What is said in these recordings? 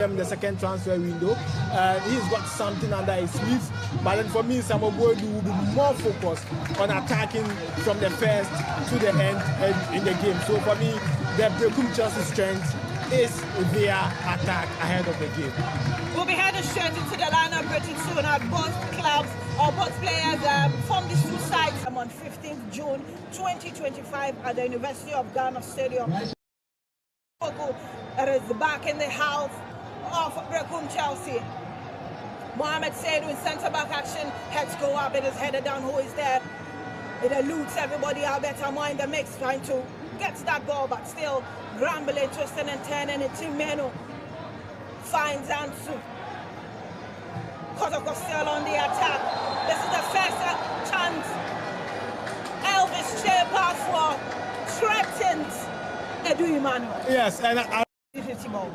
The second transfer window. He's got something under his sleeves, but then for me, Samuel Boadu will be more focused on attacking from the first to the end in the game. So for me, the Brekum Chelsea strength is their attack ahead of the game. We'll be heading straight into the lineup pretty soon at both clubs or both players from these two sides. I'm on 15th June 2025 at the University of Ghana Stadium. It is back in the house of Brekum Chelsea. Mohamed Said in centre-back action, heads go up, it is headed down, who is there? It eludes everybody. Albert Amoy in the mix, trying to get to that ball, but still grumbling, twisting and turning. And Timeno finds Ansu. Kotoko still on the attack. This is the first chance. Elvis Chepa threatens Edu Emmanuel. Yes, and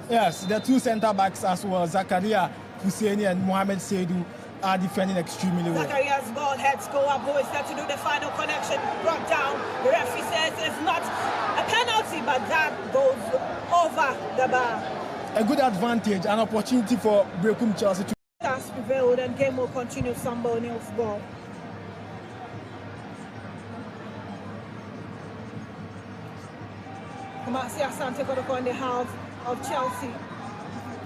yes, the two centre backs as well, Zakaria Husseini and Mohamed Saidu, are defending extremely well. Zakaria's ball, heads go up, who is there to do the final connection, brought down. The referee says it's not a penalty, but that goes over the bar. A good advantage, an opportunity for Brekum Chelsea to has prevailed and game will continue. Samba O'Neill's ball. Kumasi Asante Kotoko on the half of Chelsea.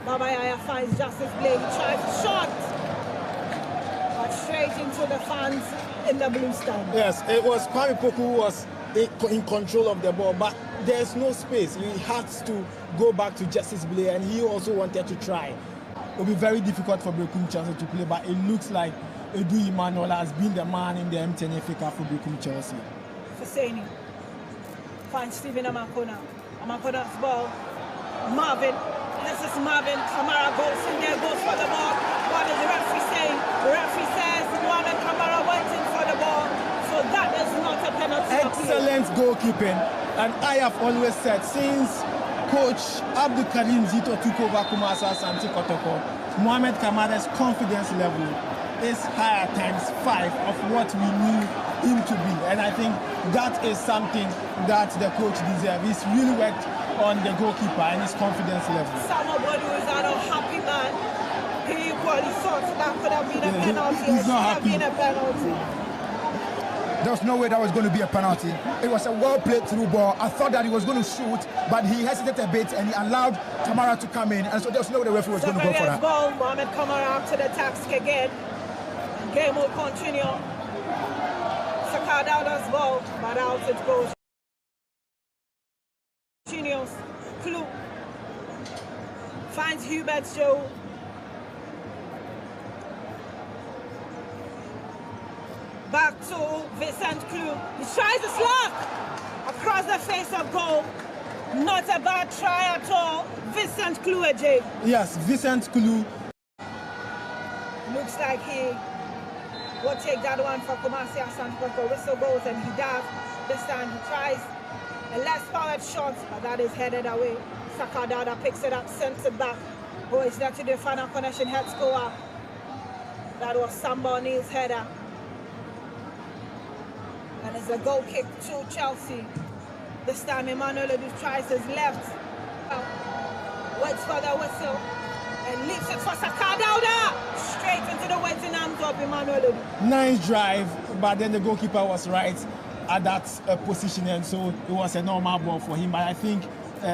Baba Yaya finds Justice Blake, tries a shot, but straight into the fans in the blue stand. Yes, it was Kwame Poku who was in control of the ball, but there's no space. He had to go back to Justice Blake, and he also wanted to try. It will be very difficult for Brekum Chelsea to play, but it looks like Edu Emmanuel has been the man in the MTN FA Cup for Brekum Chelsea. Husseini finds Stephen Amakona. Amakona's ball. Marvin. This is Marvin. Kamara goes in there, goes for the ball. What is the referee saying? The referee says Mohamed Kamara went in for the ball. So that is not a penalty. Excellent goalkeeping. And I have always said, since Coach Abdul Karim Zito took over Kumasi Asante Kotoko, Mohamed Kamara's confidence level is higher ×5 of what we knew him to be. And I think that is something that the coach deserves. He's really worked on the goalkeeper and his confidence level. Somebody who is not a happy man. He equally thought that could have been a penalty. He's not happy. Been a penalty. There was no way that was going to be a penalty. It was a well played through ball. I thought that he was going to shoot, but he hesitated a bit and he allowed Tamara to come in. And so there was no way the referee was going to go for that. Ball, Mohamed Kamara up to the task again. Game will continue. Sakadada's ball, but out it goes. Continues. Clue finds Hubert Joe. Back to Vincent Clue. He tries his luck across the face of goal. Not a bad try at all. Vincent Clue, AJ. Yes, Vincent Clue. Looks like he will take that one for Kumasi Asante Kotoko. Whistle goes and he does. This time he tries a less powered shot, but that is headed away. Sakadada picks it up, sends it back. Who is there to do the final connection? Heads go up. That was Samba O'Neill's header. And it's a goal kick to Chelsea. This time Emmanuel Edu tries his left. Waits for the whistle and leaves it for Sakadada. Straight into the waiting arms of Emmanuel Edu. Nice drive, but then the goalkeeper was right at that position, and so it was a normal ball for him. But I think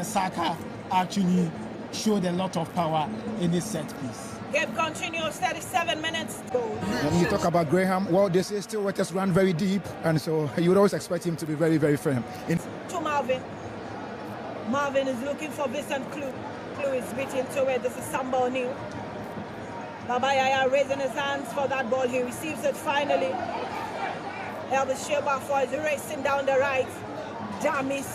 Saka actually showed a lot of power in this set piece. Game continues, 37 minutes. When you talk about Graham, well, they say still waters run very deep, and so you would always expect him to be very, very firm. To Marvin. Marvin is looking for Vincent Clue. Clue is beating to it. This is Samba O'Neill. Baba Yaya raising his hands for that ball. He receives it finally. Elvis Chepa is racing down the right. Jamis.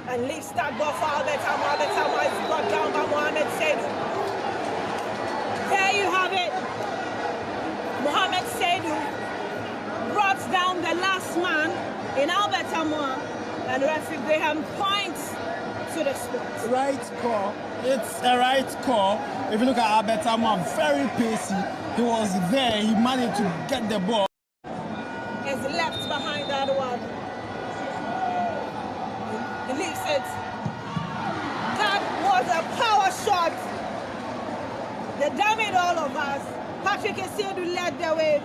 And leaves that ball for Albert Amoy. Albert Amoy is brought down by Mohamed Saidu. There you have it. Mohamed Saidu brought down the last man in Albert Amoy, and referee Graham points to the spot. Right call. It's a right call. If you look at Albert Amoy, very pacey. He was there. He managed to get the ball. Is left behind that one. He leaves it. That was a power shot covers. Patrick Essiedu led the way.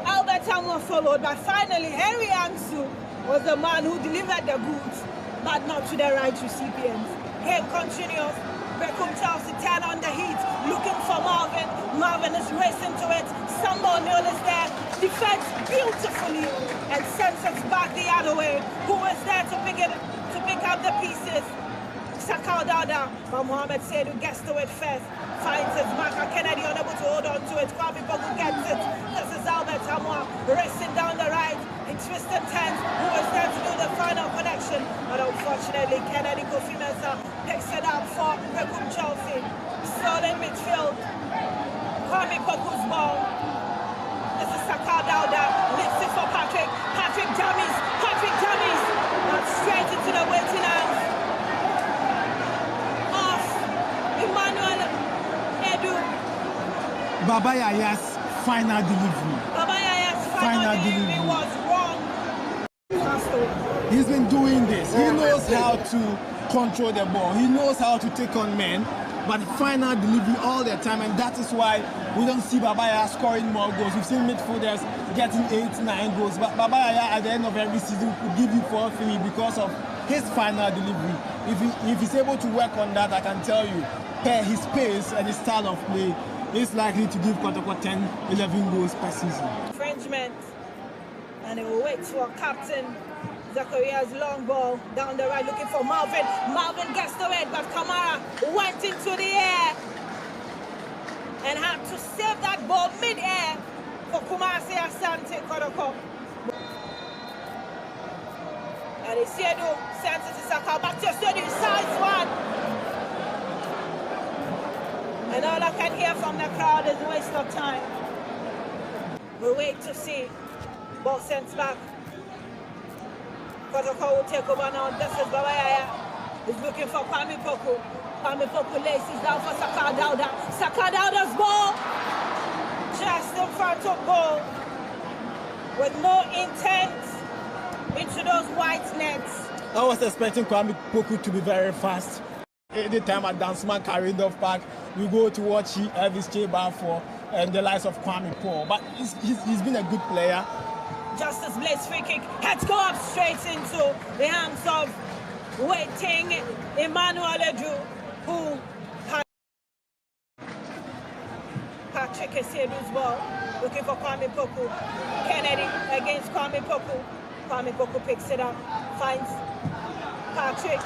Albert Samuel followed, but finally Henry Angsu was the man who delivered the goods, but not to the right recipients. Game continues. Brekum Chelsea 10 on the heat, looking for Marvin. Marvin is racing to it. Sambo Neal is there, defends beautifully and sends us back the other way. Who is there to pick up the pieces? Sakal Dada, but Mohamed Seydu gets to it first. Finds his marker. Kennedy unable to hold on to it. Kwame Poku gets it. This is Albert Samoa racing down the right. He twists and turns. Who is there to do the final connection? But unfortunately, Kennedy Kofi Mensah picks it up for Brekum Chelsea. Still in midfield. Kwame Poku's ball. This is Sakal Dada. Lifts it for Patrick. Patrick dummies. Patrick dummies. Not straight into the waiting arms. Emmanuel Edu. Baba Yaya's final delivery. Baba Yaya's final delivery was wrong. He's been doing this. He knows how to control the ball. He knows how to take on men, but final delivery all the time, and that is why we don't see Baba Yaya scoring more goals. We've seen midfielders getting 8-9 goals, but Baba Yaya at the end of every season could give you 4-3 because of his final delivery. If he's able to work on that, I can tell you, his pace and his style of play is likely to give Kotoko 10-11 goals per season. Infringement, and he will wait for Captain Zachariah's long ball down the right, looking for Marvin. Marvin gets to it, but Kamara went into the air and had to save that ball mid-air for Kumasi Asante Kotoko. And Essiedu sends it to Saka. Back to Essiedu, size one. And all I can hear from the crowd is a waste of time. We'll wait to see. Ball sent back. Kotoko will take over now. This is Baba Yaya. He's looking for Kwame Poku. Kwame Poku laces down for Saka Dauda. Saka Dauda's ball. Just in front of goal. With no intent into those white nets. I was expecting Kwame Poku to be very fast. Anytime a danceman carried off back, we go to watch Elvis J-Bar and the likes of Kwame Paul. But he's been a good player. Justice Blaze free kick. Heads go up straight into the hands of waiting Emmanuel Edu, who had Patrick Essiedu's ball. Looking for Kwame Poku. Kennedy against Kwame Poku. Kwame Poku picks it up. Finds Patrick.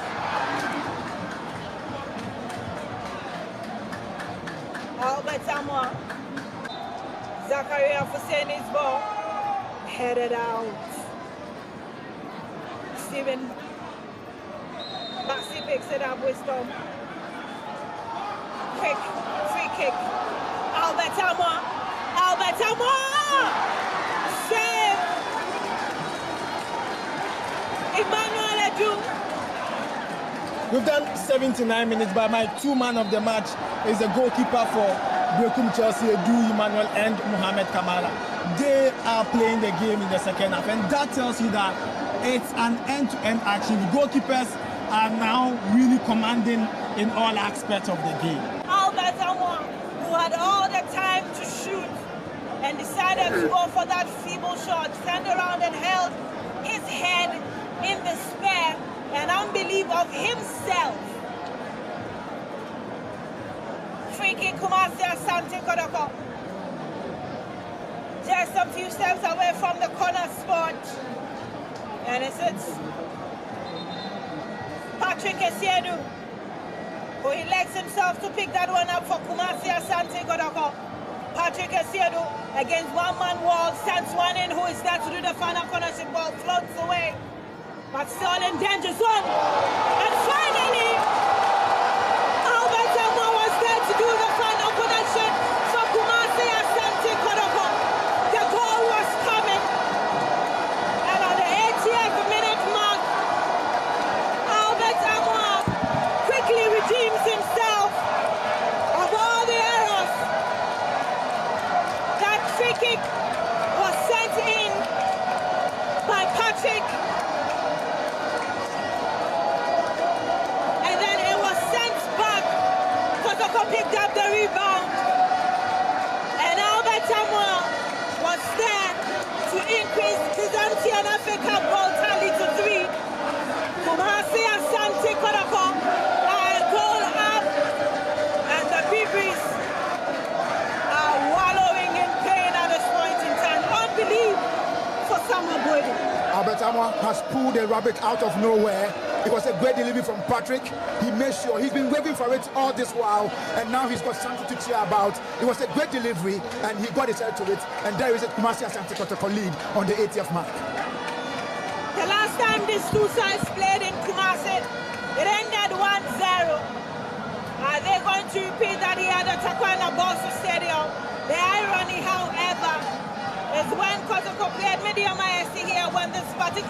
Albert Samoa. Zachariah Fuseni's ball. Headed out. Stephen Maxi picks it up with Storm. Quick free kick. Albert Samoa. Albert Samoa! Save! Emmanuel Edu. We've done 79 minutes, but my two man of the match is the goalkeeper for Brekum Chelsea, Edu Emmanuel and Mohamed Kamara. They are playing the game in the second half, and that tells you that it's an end-to-end action. The goalkeepers are now really commanding in all aspects of the game. Albert Samoa, who had all the time to shoot and decided to go for that feeble shot, turned around and held his head in despair and unbelief of himself. Free kick, Kumasi Asante Kotoko. Just a few steps away from the corner spot. And it's Patrick Essiedu, who elects himself to pick that one up for Kumasi Asante Kotoko. Patrick Essiedu against one-man wall, sends one in, who is there to do the final cornership. Ball floats away, but still in danger zone. And finally, Albert Samoa was there to do the final connection for Kumasi Asante Kotoko. The goal was coming, and on the 80th minute mark, Albert Samoa quickly redeems himself of all the errors. That free kick was sent in by Patrick has pulled a rabbit out of nowhere. It was a great delivery from Patrick. He made sure, he's been waiting for it all this while, and now he's got something to cheer about. It was a great delivery, and he got his head to it, and there is a Kumasi Asante Kotoko lead on the 80th mark. The last time these two sides played in Kumasi, it ended 1-0. Are they going to repeat that here at Takwana Bosu Stadium? The irony, however, is when Kotoko played medium ISC here when this particular